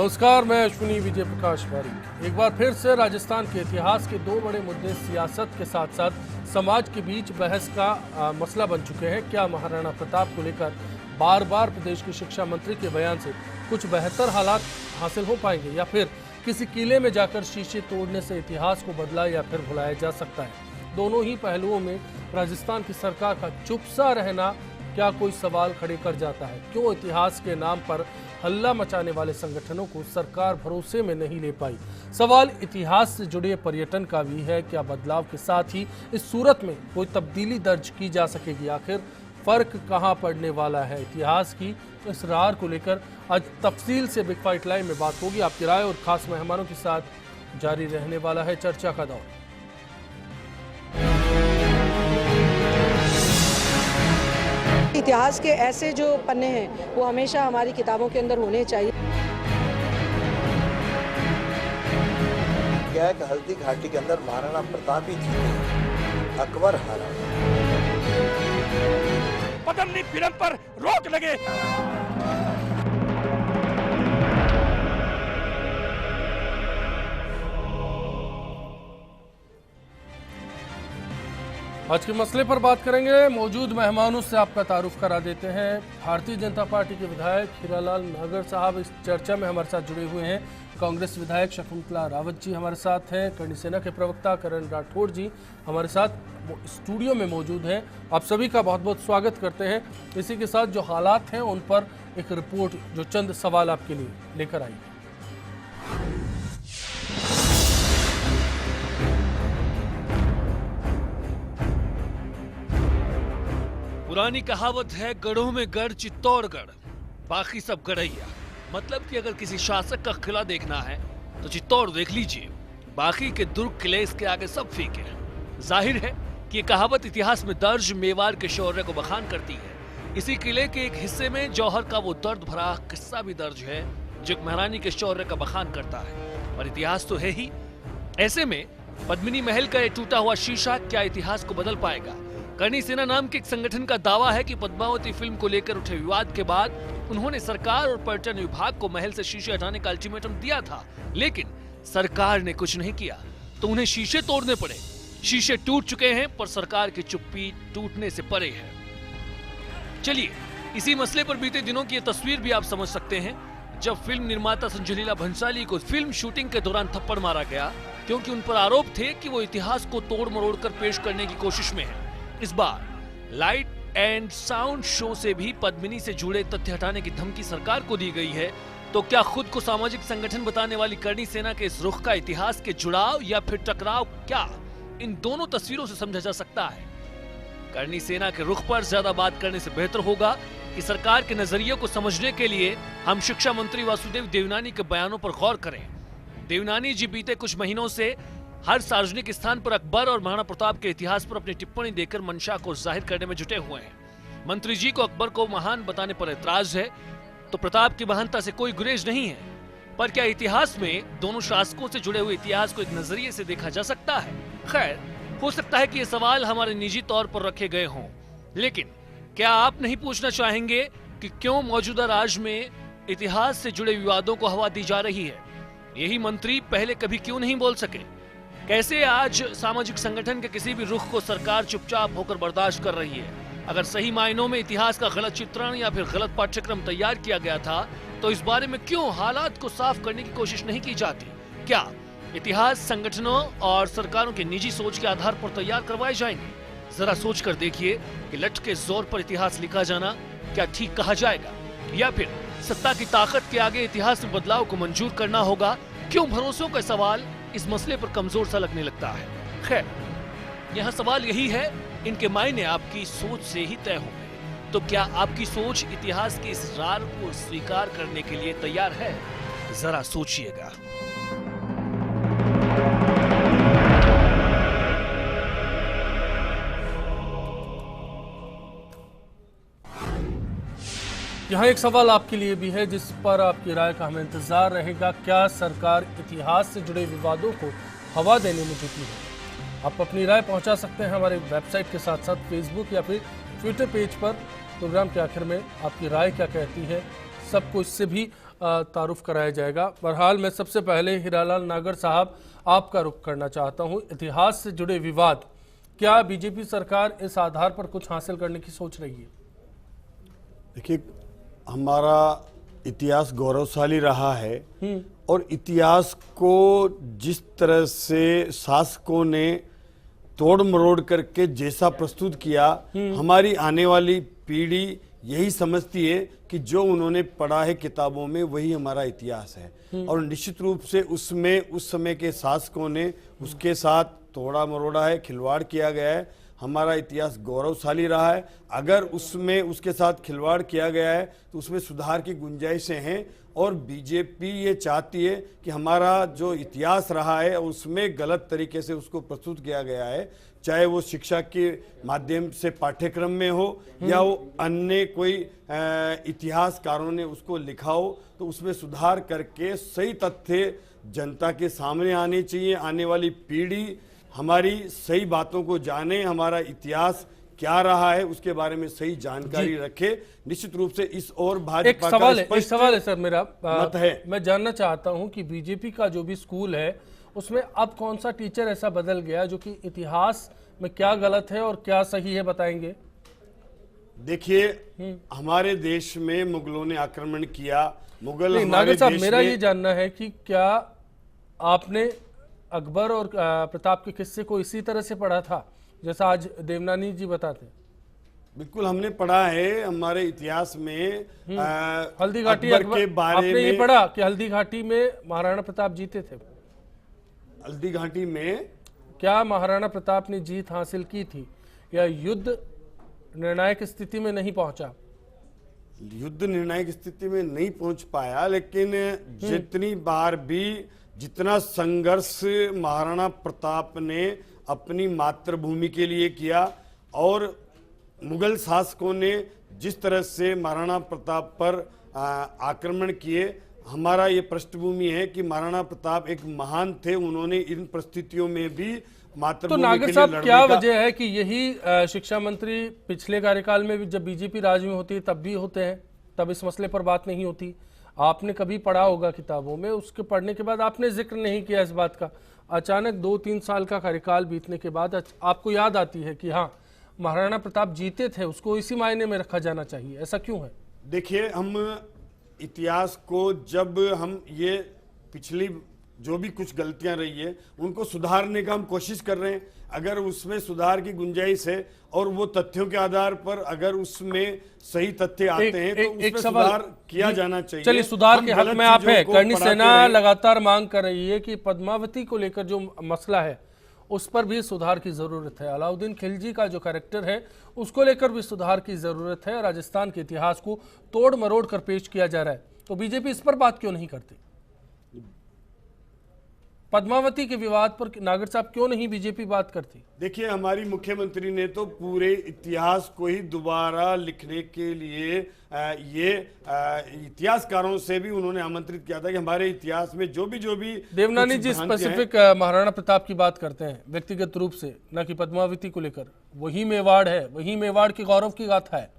नमस्कार, मैं अश्विनी विजय प्रकाश वारी। एक बार फिर से राजस्थान के इतिहास के दो बड़े मुद्दे सियासत के साथ साथ समाज के बीच बहस का मसला बन चुके हैं। क्या महाराणा प्रताप को लेकर बार बार प्रदेश के शिक्षा मंत्री के बयान से कुछ बेहतर हालात हासिल हो पाएंगे, या फिर किसी किले में जाकर शीशे तोड़ने से इतिहास को बदला या फिर भुलाया जा सकता है। दोनों ही पहलुओं में राजस्थान की सरकार का चुपसा रहना क्या कोई सवाल खड़े कर जाता है। क्यों इतिहास के नाम पर हल्ला मचाने वाले संगठनों को सरकार भरोसे में नहीं ले पाई। सवाल इतिहास से जुड़े पर्यटन का भी है। क्या बदलाव के साथ ही इस सूरत में कोई तब्दीली दर्ज की जा सकेगी? आखिर फर्क कहां पड़ने वाला है? इतिहास की इस रार को लेकर आज तफसील से बिग फाइट लाइव में बात होगी। आपकी राय और खास मेहमानों के साथ जारी रहने वाला है चर्चा का दौर। इतिहास के ऐसे जो पन्ने हैं वो हमेशा हमारी किताबों के अंदर होने चाहिए। क्या है कि हल्दी घाटी के अंदर महाराणा प्रताप ही जीते, अकबर हारा। पद्मिनी फिल्म पर रोक लगे। आज के मसले पर बात करेंगे। मौजूद मेहमानों से आपका तारुफ करा देते हैं। भारतीय जनता पार्टी के विधायक हीरालाल नागर साहब इस चर्चा में हमारे साथ जुड़े हुए हैं। कांग्रेस विधायक शकुंतला रावत जी हमारे साथ हैं। करणी सेना के प्रवक्ता करण राठौड़ जी हमारे साथ स्टूडियो में मौजूद हैं। आप सभी का बहुत बहुत स्वागत करते हैं। इसी के साथ जो हालात हैं उन पर एक रिपोर्ट, जो चंद सवाल आपके लिए लेकर आई। पुरानी कहावत है, गढ़ों में गढ़ चित्तौड़गढ़, बाकी सब गढ़ैया। मतलब कि अगर किसी शासक का किला देखना है तो चित्तौड़ देख लीजिए, बाकी के दुर्ग किले इसके आगे सब फीके। जाहिर है कि ये कहावत इतिहास में दर्ज मेवाड़ के शौर्य को बखान करती है। इसी किले के एक हिस्से में जौहर का वो दर्द भरा किस्सा भी दर्ज है जो महारानी के शौर्य का बखान करता है, और इतिहास तो है ही। ऐसे में पद्मिनी महल का ये टूटा हुआ शीशा क्या इतिहास को बदल पाएगा? करणी सेना नाम के एक संगठन का दावा है कि पद्मावती फिल्म को लेकर उठे विवाद के बाद उन्होंने सरकार और पर्यटन विभाग को महल से शीशे हटाने का अल्टीमेटम दिया था, लेकिन सरकार ने कुछ नहीं किया तो उन्हें शीशे तोड़ने पड़े। शीशे टूट चुके हैं पर सरकार की चुप्पी टूटने से परे है। चलिए इसी मसले पर बीते दिनों की ये तस्वीर भी आप समझ सकते हैं, जब फिल्म निर्माता संजय लीला भंसाली को फिल्म शूटिंग के दौरान थप्पड़ मारा गया क्योंकि उन पर आरोप थे कि वो इतिहास को तोड़ मरोड़ कर पेश करने की कोशिश में है। इस बार लाइट एंड साउंड शो से भी पद्मिनी से जुड़े तथ्य हटाने की धमकी सरकार को दी गई है। तो क्या खुद को सामाजिक संगठन बताने वाली करणी सेना के इस रुख का इतिहास के जुड़ाव या फिर टकराव क्या इन दोनों तस्वीरों से समझा जा सकता है? करणी सेना के रुख पर ज्यादा बात करने से बेहतर होगा कि सरकार के नजरिए को समझने के लिए हम शिक्षा मंत्री वासुदेव देवनानी के बयानों पर गौर करें। देवनानी जी बीते कुछ महीनों से हर सार्वजनिक स्थान पर अकबर और महाराणा प्रताप के इतिहास पर अपनी टिप्पणी देकर मंशा को जाहिर करने में जुटे हुए हैं। मंत्री जी को अकबर को महान बताने पर ऐतराज है तो प्रताप की महानता से कोई गुरेज नहीं है, पर क्या इतिहास में दोनों शासकों से जुड़े हुए इतिहास को एक नजरिए से देखा जा सकता है? खैर, हो सकता है कि ये सवाल हमारे निजी तौर पर रखे गए हों, लेकिन क्या आप नहीं पूछना चाहेंगे कि क्यों मौजूदा राज्य में इतिहास से जुड़े विवादों को हवा दी जा रही है? यही मंत्री पहले कभी क्यों नहीं बोल सके? कैसे आज सामाजिक संगठन के किसी भी रुख को सरकार चुपचाप होकर बर्दाश्त कर रही है? अगर सही मायनों में इतिहास का गलत चित्रण या फिर गलत पाठ्यक्रम तैयार किया गया था तो इस बारे में क्यों हालात को साफ करने की कोशिश नहीं की जाती? क्या इतिहास संगठनों और सरकारों की निजी सोच के आधार पर तैयार करवाए जाएंगे? जरा सोच कर देखिए कि लठ के जोर पर इतिहास लिखा जाना क्या ठीक कहा जाएगा, या फिर सत्ता की ताकत के आगे इतिहास में बदलाव को मंजूर करना होगा? क्यों भरोसों का सवाल इस मसले पर कमजोर सा लगने लगता है? खैर, यहाँ सवाल यही है, इनके मायने आपकी सोच से ही तय होंगे। तो क्या आपकी सोच इतिहास के इस रार को स्वीकार करने के लिए तैयार है? जरा सोचिएगा। यहाँ एक सवाल आपके लिए भी है जिस पर आपकी राय का हमें इंतजार रहेगा। क्या सरकार इतिहास से जुड़े विवादों को हवा देने में जुटी है? आप अपनी राय पहुंचा सकते हैं हमारे वेबसाइट के साथ साथ फेसबुक या फिर ट्विटर पेज पर। प्रोग्राम के आखिर में आपकी राय क्या कहती है, सबको इससे भी तारुफ कराया जाएगा। बहरहाल मैं सबसे पहले हीरालाल नागर साहब आपका रुख करना चाहता हूं। इतिहास से जुड़े विवाद, क्या बीजेपी सरकार इस आधार पर कुछ हासिल करने की सोच रही है? देखिए, हमारा इतिहास गौरवशाली रहा है और इतिहास को जिस तरह से शासकों ने तोड़ मरोड़ करके जैसा प्रस्तुत किया, हमारी आने वाली पीढ़ी यही समझती है कि जो उन्होंने पढ़ा है किताबों में वही हमारा इतिहास है। और निश्चित रूप से उसमें उस समय के शासकों ने उसके साथ तोड़ा मरोड़ा है, खिलवाड़ किया गया है। हमारा इतिहास गौरवशाली रहा है। अगर उसमें उसके साथ खिलवाड़ किया गया है तो उसमें सुधार की गुंजाइशें हैं और बीजेपी ये चाहती है कि हमारा जो इतिहास रहा है उसमें गलत तरीके से उसको प्रस्तुत किया गया है, चाहे वो शिक्षा के माध्यम से पाठ्यक्रम में हो या वो अन्य कोई इतिहासकारों ने उसको लिखा हो, तो उसमें सुधार करके सही तथ्य जनता के सामने आने चाहिए। आने वाली पीढ़ी हमारी सही बातों को जाने, हमारा इतिहास क्या रहा है उसके बारे में सही जानकारी रखे। निश्चित रूप से इस और भाजपा एक सवाल है सर मेरा मत है। मैं जानना चाहता हूं कि बीजेपी का जो भी स्कूल है उसमें अब कौन सा टीचर ऐसा बदल गया जो कि इतिहास में क्या गलत है और क्या सही है, बताएंगे? देखिए, हमारे देश में मुगलों ने आक्रमण किया। मुगल हमारे नागर साहब, देश मेरा में ये जानना है कि क्या आपने अकबर और प्रताप के किस्से को इसी तरह से पढ़ा था जैसा आज देवनानी जी बताते? बिल्कुल हमने पढ़ा है। हमारे इतिहास में हल्दी घाटी अकबर के बारे आपने में ये पढ़ा कि हल्दी घाटी में महाराणा प्रताप जीते थे? हल्दी घाटी में क्या महाराणा प्रताप ने जीत हासिल की थी या युद्ध निर्णायक स्थिति में नहीं पहुंचा? युद्ध निर्णायक स्थिति में नहीं पहुंच पाया, लेकिन जितनी बार भी जितना संघर्ष महाराणा प्रताप ने अपनी मातृभूमि के लिए किया और मुगल शासकों ने जिस तरह से महाराणा प्रताप पर आक्रमण किए, हमारा ये पृष्ठभूमि है कि महाराणा प्रताप एक महान थे। उन्होंने इन परिस्थितियों में भी तो मातृभूमि नागर के लिए साहब, लड़ने क्या का वजह है कि यही शिक्षा मंत्री पिछले कार्यकाल में भी जब बीजेपी राज में होती है तब भी होते हैं, तब इस मसले पर बात नहीं होती? आपने कभी पढ़ा होगा किताबों में, उसके पढ़ने के बाद आपने जिक्र नहीं किया इस बात का। अचानक 2-3 साल का कार्यकाल बीतने के बाद आपको याद आती है कि हाँ, महाराणा प्रताप जीते थे, उसको इसी मायने में रखा जाना चाहिए। ऐसा क्यों है? देखिए, हम इतिहास को जब हम ये पिछली जो भी कुछ गलतियां रही है उनको सुधारने का हम कोशिश कर रहे हैं। अगर उसमें सुधार की गुंजाइश है और वो तथ्यों के आधार पर अगर उसमें सही तथ्य आते हैं तो उसमें सुधार किया जाना चाहिए। चलिए, सुधार के हक में आप हैं। करणी सेना रहे। लगातार मांग कर रही है कि पद्मावती को लेकर जो मसला है उस पर भी सुधार की जरूरत है। अलाउद्दीन खिलजी का जो कैरेक्टर है उसको लेकर भी सुधार की जरूरत है। राजस्थान के इतिहास को तोड़ मरोड़ कर पेश किया जा रहा है, तो बीजेपी इस पर बात क्यों नहीं करती? पद्मावती के विवाद पर नागर साहब क्यों नहीं बीजेपी बात करती? देखिए, हमारी मुख्यमंत्री ने तो पूरे इतिहास को ही दोबारा लिखने के लिए इतिहासकारों से भी उन्होंने आमंत्रित किया था कि हमारे इतिहास में जो भी देवनानी जी स्पेसिफिक महाराणा प्रताप की बात करते हैं व्यक्तिगत रूप से, न कि पद्मावती को लेकर। वही मेवाड़ है, वही मेवाड़ के गौरव की गाथा है।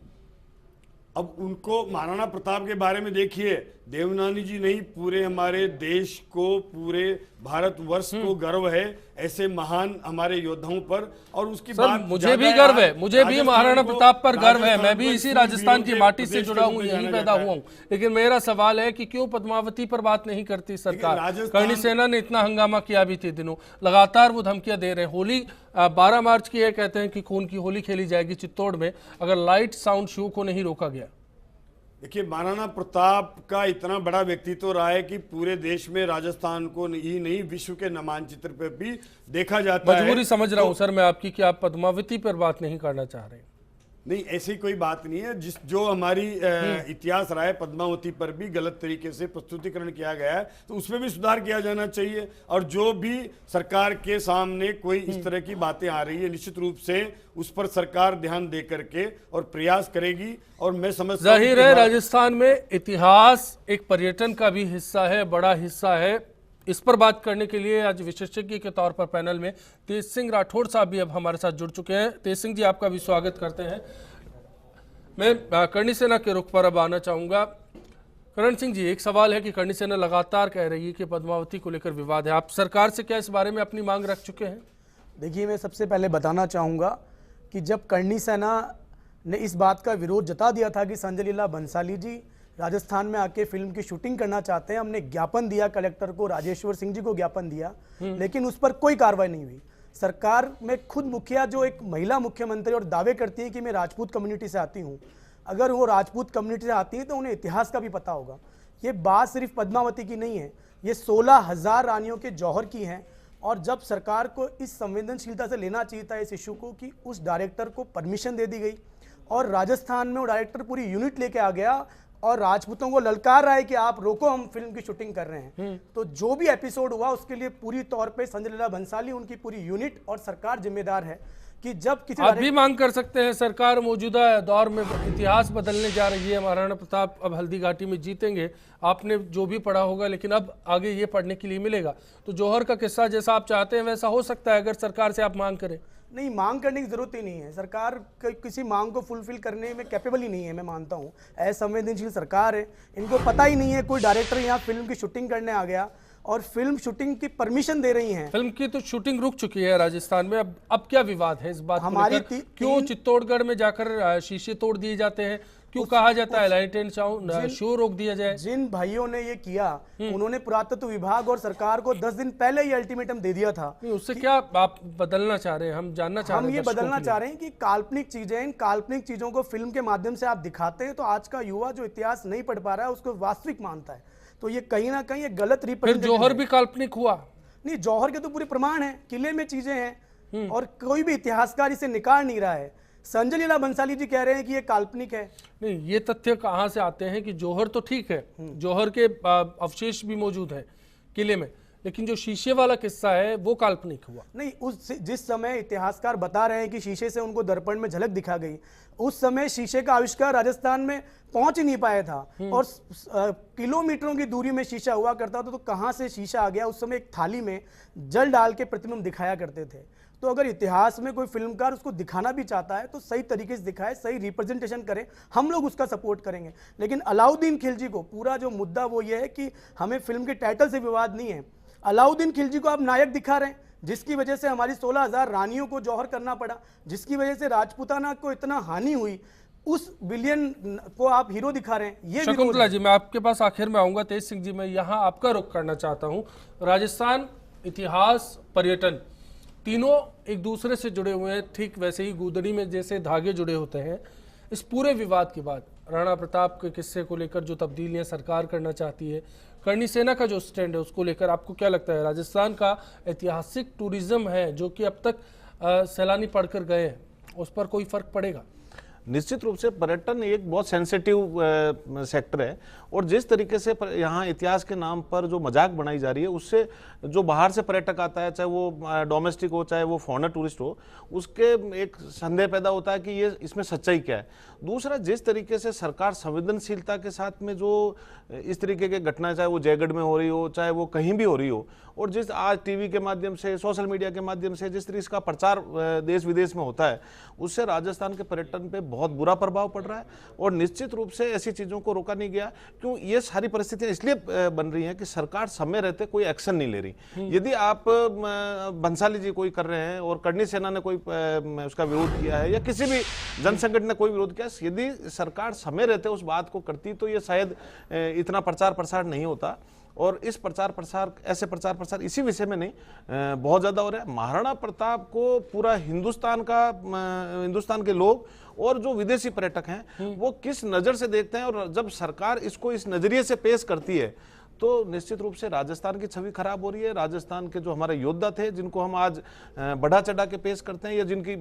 अब उनको महाराणा प्रताप के बारे में देखिए, देवनानी जी नहीं, पूरे हमारे देश को, पूरे भारतवर्ष को गर्व है ऐसे महान हमारे योद्धाओं पर। और उसकी बात मुझे भी गर्व है, मुझे भी महाराणा प्रताप पर गर्व है। मैं भी इसी राजस्थान की माटी से जुड़ा हूँ, यहीं पैदा हुआ हूँ। लेकिन मेरा सवाल है कि क्यों पद्मावती पर बात नहीं करती सरकार? करणी सेना ने इतना हंगामा किया भी थे दिनों, लगातार वो धमकियां दे रहे हैं। होली 12 मार्च की है, कहते हैं कि खून की होली खेली जाएगी चित्तौड़ में अगर लाइट साउंड शो को नहीं रोका गया। देखिए, महाराणा प्रताप का इतना बड़ा व्यक्तित्व रहा है कि पूरे देश में राजस्थान को ही नहीं विश्व के मानचित्र पे भी देखा जाता है। मजबूरी समझ रहा हूं सर मैं आपकी कि आप पद्मावती पर बात नहीं करना चाह रहे हैं। नहीं, ऐसी कोई बात नहीं है। जो हमारी इतिहास रहा है, पद्मावती पर भी गलत तरीके से प्रस्तुतिकरण किया गया है, तो उसमें भी सुधार किया जाना चाहिए। और जो भी सरकार के सामने कोई इस तरह की बातें आ रही है, निश्चित रूप से उस पर सरकार ध्यान दे करके और प्रयास करेगी। और मैं समझता हूं जाहिर है राजस्थान में इतिहास एक पर्यटन का भी हिस्सा है, बड़ा हिस्सा है। इस पर बात करने के लिए आज विशेषज्ञ के तौर पर पैनल में तेज सिंह राठौड़ साहब भी अब हमारे साथ जुड़ चुके हैं। तेज सिंह जी, आपका भी स्वागत करते हैं। मैं करणी सेना के रुख पर अब आना चाहूँगा। करण सिंह जी, एक सवाल है कि करणी सेना लगातार कह रही है कि पद्मावती को लेकर विवाद है। आप सरकार से क्या इस बारे में अपनी मांग रख चुके हैं? देखिए, मैं सबसे पहले बताना चाहूँगा कि जब करणी सेना ने इस बात का विरोध जता दिया था कि संजय लीला भंसाली जी राजस्थान में आके फिल्म की शूटिंग करना चाहते हैं, हमने ज्ञापन दिया कलेक्टर को, राजेश्वर सिंह जी को ज्ञापन दिया, लेकिन उस पर कोई कार्रवाई नहीं हुई। सरकार में खुद मुखिया जो एक महिला मुख्यमंत्री और दावे करती है कि मैं राजपूत कम्युनिटी से आती हूँ, अगर वो राजपूत कम्युनिटी से आती है तो उन्हें इतिहास का भी पता होगा। ये बात सिर्फ पद्मावती की नहीं है, ये 16,000 रानियों के जौहर की है। और जब सरकार को इस संवेदनशीलता से लेना चाहिए था इस इशू को कि उस डायरेक्टर को परमिशन दे दी गई और राजस्थान में वो डायरेक्टर पूरी यूनिट लेके आ गया और राजपूतों को ललकार रहा है कि आप रोको, हम फिल्म की शूटिंग कर रहे हैं। तो जो भी एपिसोड हुआ उसके लिए पूरी तौर पे संजय लीला भंसाली, उनकी पूरी यूनिट और सरकार जिम्मेदार है कि जब किसी आप भी मांग कर सकते हैं, सरकार मौजूदा दौर में इतिहास बदलने जा रही है, महाराणा प्रताप अब हल्दी घाटी में जीतेंगे, आपने जो भी पढ़ा होगा, लेकिन अब आगे ये पढ़ने के लिए मिलेगा। तो जौहर का किस्सा जैसा आप चाहते हैं वैसा हो सकता है अगर सरकार से आप मांग करें? नहीं, मांग करने की जरूरत ही नहीं है। सरकार किसी मांग को फुलफिल करने में कैपेबल ही नहीं है, मैं मानता हूँ। असंवेदनशील सरकार है, इनको पता ही नहीं है कोई डायरेक्टर यहाँ फिल्म की शूटिंग करने आ गया और फिल्म शूटिंग की परमिशन दे रही हैं। फिल्म की तो शूटिंग रुक चुकी है राजस्थान में, अब क्या विवाद है इस बात को हमारी लेकर? क्यों चित्तौड़गढ़ में जाकर शीशे तोड़ दिए जाते हैं? क्यों कहा जाता है लाइट एंड साउंड शो रोक दिया जाए? जिन भाइयों ने ये किया उन्होंने पुरातत्व विभाग और सरकार को 10 दिन पहले ही अल्टीमेटम दे दिया था। उससे क्या आप बदलना चाह रहे हैं? हम जानना चाह रहे हैं, हम ये बदलना चाह रहे हैं कि काल्पनिक चीजें, इन काल्पनिक चीजों को फिल्म के माध्यम से आप दिखाते हैं तो आज का युवा जो इतिहास नहीं पढ़ पा रहा है उसको वास्तविक मानता है। तो ये कहीं ना कहीं एक गलत रिप्रेजेंटेशन। जौहर भी काल्पनिक हुआ? नहीं, जौहर के तो पूरे प्रमाण है, किले में चीजें हैं और कोई भी इतिहासकार इसे निकाल नहीं रहा है। संजय लीला भंसाली जी कह रहे हैं कि ये काल्पनिक है। नहीं, ये तथ्य कहाँ से आते हैं कि जौहर तो ठीक है, जौहर के अवशेष भी मौजूद हैं किले में, लेकिन जो शीशे वाला किस्सा है वो काल्पनिक हुआ? नहीं, उस जिस समय इतिहासकार बता रहे हैं कि शीशे से उनको दर्पण में झलक दिखा गई, उस समय शीशे का आविष्कार राजस्थान में पहुंच ही नहीं पाया था और किलोमीटरों की दूरी में शीशा हुआ करता था। तो कहां से शीशा आ गया? उस समय एक थाली में जल डाल के प्रतिबिंब दिखाया करते थे। तो अगर इतिहास में कोई फिल्मकार उसको दिखाना भी चाहता है तो सही तरीके से दिखाए, सही रिप्रेजेंटेशन करे, हम लोग उसका सपोर्ट करेंगे। लेकिन अलाउद्दीन खिलजी को पूरा जो मुद्दा वो ये है कि हमें फिल्म के टाइटल से विवाद नहीं है। अलाउद्दीन खिलजी को आप नायक दिखा रहे हैं, जिसकी वजह से हमारी 16,000 रानियों को जौहर करना पड़ा, जिसकी वजह से राजपूताना को इतना हानि हुई, उस विलियन को आप हीरो दिखा रहे हैं। ये शकुंतला जी, मैं आपके पास आखिर में आऊंगा। तेज सिंह जी, मैं यहाँ आपका रुख करना चाहता हूँ। राजस्थान, इतिहास, पर्यटन तीनों एक दूसरे से जुड़े हुए हैं, ठीक वैसे ही गूदड़ी में जैसे धागे जुड़े होते हैं। इस पूरे विवाद के बाद राणा प्रताप के किस्से को लेकर जो तब्दीलियां सरकार करना चाहती है, करणी सेना का जो स्टैंड है उसको लेकर आपको क्या लगता है? राजस्थान का ऐतिहासिक टूरिज्म है जो कि अब तक सैलानी पढ़कर गए हैं, उस पर कोई फर्क पड़ेगा? निश्चित रूप से पर्यटन एक बहुत सेंसिटिव सेक्टर है और जिस तरीके से यहाँ इतिहास के नाम पर जो मजाक बनाई जा रही है उससे जो बाहर से पर्यटक आता है, चाहे वो डोमेस्टिक हो चाहे वो फॉरेनर टूरिस्ट हो, उसके एक संदेह पैदा होता है कि ये इसमें सच्चाई क्या है। दूसरा, जिस तरीके से सरकार संवेदनशीलता के साथ में जो इस तरीके के घटना, चाहे वो जयगढ़ में हो रही हो चाहे वो कहीं भी हो रही हो, और जिस आज टीवी के माध्यम से, सोशल मीडिया के माध्यम से जिस तरीके का प्रचार देश विदेश में होता है, उससे राजस्थान के पर्यटन पे बहुत बुरा प्रभाव पड़ रहा है। और निश्चित रूप से ऐसी चीज़ों को रोका नहीं गया। क्यों? ये सारी परिस्थितियां इसलिए बन रही हैं कि सरकार समय रहते कोई एक्शन नहीं ले रही। यदि आप बंसाली जी कोई कर रहे हैं और करणी सेना ने कोई उसका विरोध किया है या किसी भी जन संगठन ने कोई विरोध किया, यदि सरकार समय रहते उस बात को करती तो ये शायद इतना प्रचार प्रसार नहीं होता। और इस प्रचार प्रसार इसी विषय में नहीं बहुत ज्यादा हो रहा है। महाराणा प्रताप को पूरा हिंदुस्तान के लोग और जो विदेशी पर्यटक हैं वो किस नजर से देखते हैं, और जब सरकार इसको इस नजरिए से पेश करती है तो निश्चित रूप से राजस्थान की छवि खराब हो रही है। राजस्थान के जो हमारे योद्धा थे, जिनको हम आज बढ़ा चढ़ा के पेश करते हैं या जिनकी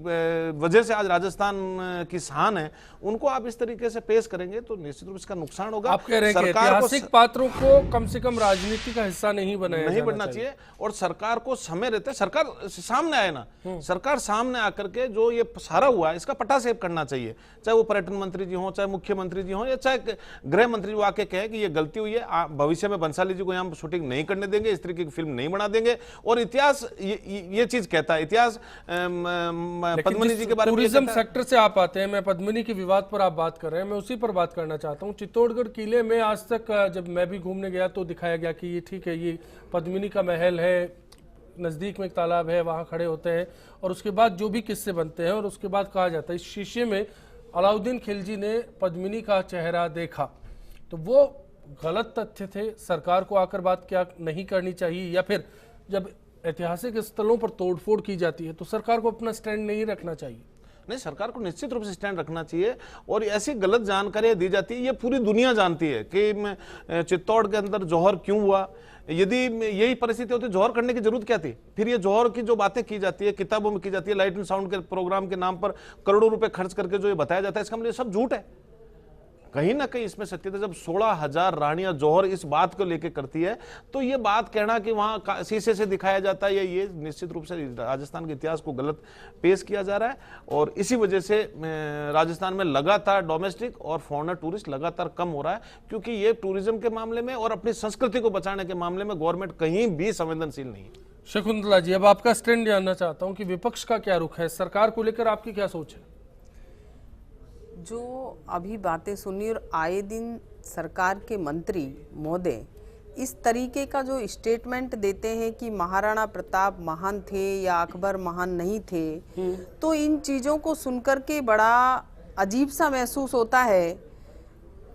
वजह से आज राजस्थान की शान है, उनको आप इस तरीके से पेश करेंगे तो निश्चित रूप से इसका नुकसान होगा। आप कह रहे हैं कि ऐतिहासिक पात्रों को कम से कम राजनीति का हिस्सा नहीं बनना चाहिए और सरकार को समय रहते सरकार सामने आए ना, सरकार सामने आकर के जो ये सारा हुआ है इसका पटाक्षेप करना चाहिए। चाहे वो पर्यटन मंत्री जी हों, चाहे मुख्यमंत्री जी हों या चाहे गृह मंत्री जी आके कहे कि ये गलती हुई है, भविष्य में बंसाली जी को यहाँ शूटिंग नहीं करने देंगे, इस तरीके की फिल्म नहीं बना देंगे। और इतिहास ये चीज कहता है, इतिहास पद्मिनी जी के बारे में टूरिज्म सेक्टर से आप आते हैं, मैं पद्मिनी के विवाद पर आप बात कर रहे हैं, मैं उसी पर बात करना चाहता हूँ। चित्तौड़गढ़ किले में आज तक जब मैं भी घूमने गया तो दिखाया गया कि ये ठीक है, ये पद्मिनी का महल है, नज़दीक में एक तालाब है, वहाँ खड़े होते हैं और उसके बाद जो भी किस्से बनते हैं और उसके बाद कहा जाता है इस शीशे में अलाउद्दीन खिलजी ने पद्मिनी का चेहरा देखा। तो वो गलत तथ्य थे, सरकार को आकर बात क्या नहीं करनी चाहिए, या फिर जब ऐतिहासिक स्थलों पर तोड़फोड़ की जाती है तो सरकार को अपना स्टैंड नहीं रखना चाहिए? नहीं, सरकार को निश्चित रूप से स्टैंड रखना चाहिए। और ऐसी गलत जानकारियां दी जाती है, ये पूरी दुनिया जानती है कि चित्तौड़ के अंदर जौहर क्यों हुआ। यदि यही परिस्थिति होती, जौहर करने की जरूरत क्या थी? फिर ये जौहर की जो बातें की जाती है, किताबों में की जाती है, लाइट एंड साउंड के प्रोग्राम के नाम पर करोड़ों रुपए खर्च करके जो ये बताया जाता है, इसका मतलब सब झूठ है। कहीं ना कहीं इसमें सत्यता, जब 16,000 रानियां जौहर इस बात को लेकर करती है, तो ये बात कहना कि वहां शीशे से दिखाया जाता है, ये निश्चित रूप से राजस्थान के इतिहास को गलत पेश किया जा रहा है। और इसी वजह से राजस्थान में लगातार डोमेस्टिक और फॉरेनर टूरिस्ट लगातार कम हो रहा है, क्योंकि ये टूरिज्म के मामले में और अपनी संस्कृति को बचाने के मामले में गवर्नमेंट कहीं भी संवेदनशील नहीं है। शकुंतला जी, अब आपका स्टैंड जानना चाहता हूँ कि विपक्ष का क्या रुख है, सरकार को लेकर आपकी क्या सोच है? जो अभी बातें सुनी और आए दिन सरकार के मंत्री महोदय इस तरीके का जो स्टेटमेंट देते हैं कि महाराणा प्रताप महान थे या अकबर महान नहीं थे, तो इन चीज़ों को सुनकर के बड़ा अजीब सा महसूस होता है।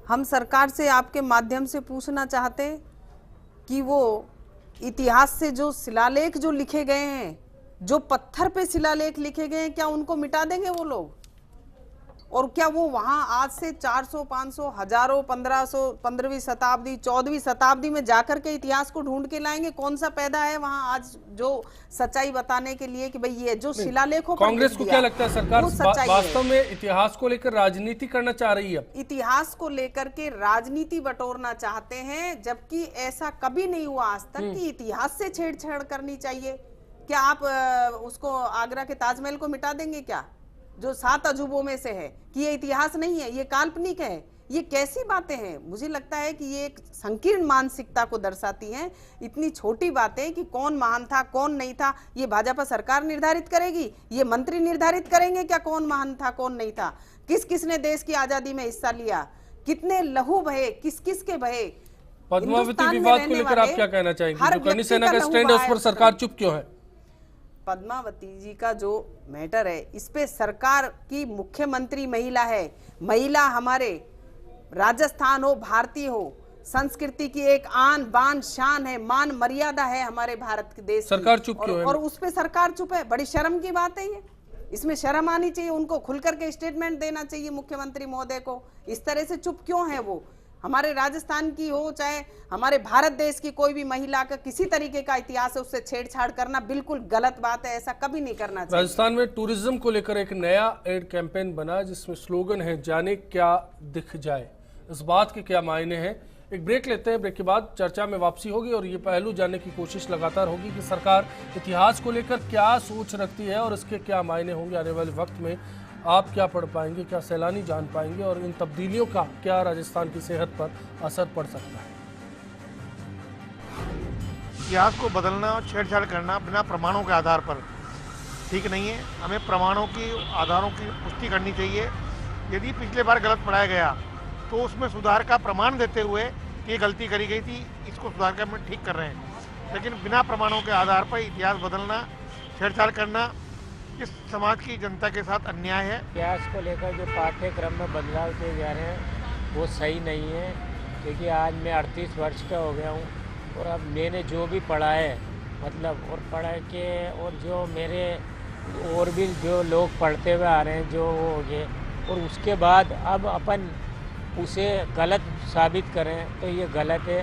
हम सरकार से आपके माध्यम से पूछना चाहते कि वो इतिहास से जो शिलालेख जो लिखे गए हैं, जो पत्थर पे शिलालेख लिखे गए हैं, क्या उनको मिटा देंगे वो लोग? और क्या वो वहां आज से 400, 500, हजारों, 1500, 15वीं शताब्दी, 14वीं शताब्दी में जाकर के इतिहास को ढूंढ के लाएंगे? कौन सा पैदा है वहां आज जो सच्चाई बताने के लिए कि भाई ये जो शिलालेखों पर कांग्रेस को क्या लगता है सरकार वास्तव में इतिहास को लेकर राजनीति करना चाह रही है? इतिहास को लेकर के राजनीति बटोरना चाहते हैं, जबकि ऐसा कभी नहीं हुआ आज तक कि इतिहास से छेड़छाड़ करनी चाहिए। क्या आप उसको आगरा के ताजमहल को मिटा देंगे क्या, जो 7 अजूबों में से है, कि ये इतिहास नहीं है, ये काल्पनिक है? ये कैसी बातें हैं? मुझे लगता है कि ये एक संकीर्ण मानसिकता को दर्शाती हैं। इतनी छोटी बातें कि कौन महान था कौन नहीं था, ये भाजपा सरकार निर्धारित करेगी? ये मंत्री निर्धारित करेंगे क्या कौन महान था कौन नहीं था? किस किसने देश की आजादी में हिस्सा लिया, कितने लहू बहे, किस किस के बहे? पद्मावती विवाद को लेकर आप क्या कहना चाहेंगे? जो करनी सेना का स्टैंड है उस पर सरकार चुप क्यों है? पद्मावती जी का जो मैटर है, इस पे सरकार की मुख्यमंत्री महिला है। महिला हमारे राजस्थान हो, भारतीय हो, संस्कृति की एक आन बान शान है, मान मर्यादा है हमारे भारत के देश। सरकार चुप क्यों है? और उस पे सरकार चुप है, बड़ी शर्म की बात है ये। इसमें शर्म आनी चाहिए, उनको खुल करके स्टेटमेंट देना चाहिए मुख्यमंत्री महोदय को। इस तरह से चुप क्यों है वो? हमारे राजस्थान की हो चाहे हमारे भारत देश की कोई भी महिला का किसी तरीके का इतिहास है, उससे छेड़छाड़ करना बिल्कुल गलत बात है, ऐसा कभी नहीं करना चाहिए। राजस्थान में टूरिज्म को लेकर एक नया एड कैंपेन बना जिसमें स्लोगन है जाने क्या दिख जाए। इस बात के क्या मायने हैं? एक ब्रेक लेते हैं, ब्रेक के बाद चर्चा में वापसी होगी और ये पहलू जानने की कोशिश लगातार होगी कि सरकार इतिहास को लेकर क्या सोच रखती है और इसके क्या मायने होंगे आने वाले वक्त में। आप क्या पढ़ पाएंगे, क्या सैलानी जान पाएंगे और इन तब्दीलियों का क्या राजस्थान की सेहत पर असर पड़ सकता है? इतिहास को बदलना और छेड़छाड़ करना बिना प्रमाणों के आधार पर ठीक नहीं है। हमें प्रमाणों की आधारों की पुष्टि करनी चाहिए। यदि पिछले बार गलत पढ़ाया गया तो उसमें सुधार का प्रमाण देते हुए कि ये गलती करी गई थी, इसको सुधार कर हम ठीक कर रहे हैं। लेकिन बिना प्रमाणों के आधार पर इतिहास बदलना, छेड़छाड़ करना इस समाज की जनता के साथ अन्याय है। इतिहास को लेकर जो पाठ्यक्रम में बदलाव किए जा रहे हैं वो सही नहीं है, क्योंकि आज मैं 38 वर्ष का हो गया हूँ और अब मैंने जो भी पढ़ा है मतलब और पढ़ा के और जो मेरे और भी जो लोग पढ़ते हुए आ रहे हैं जो वो हो गए, और उसके बाद अब अपन उसे गलत साबित करें तो ये गलत है।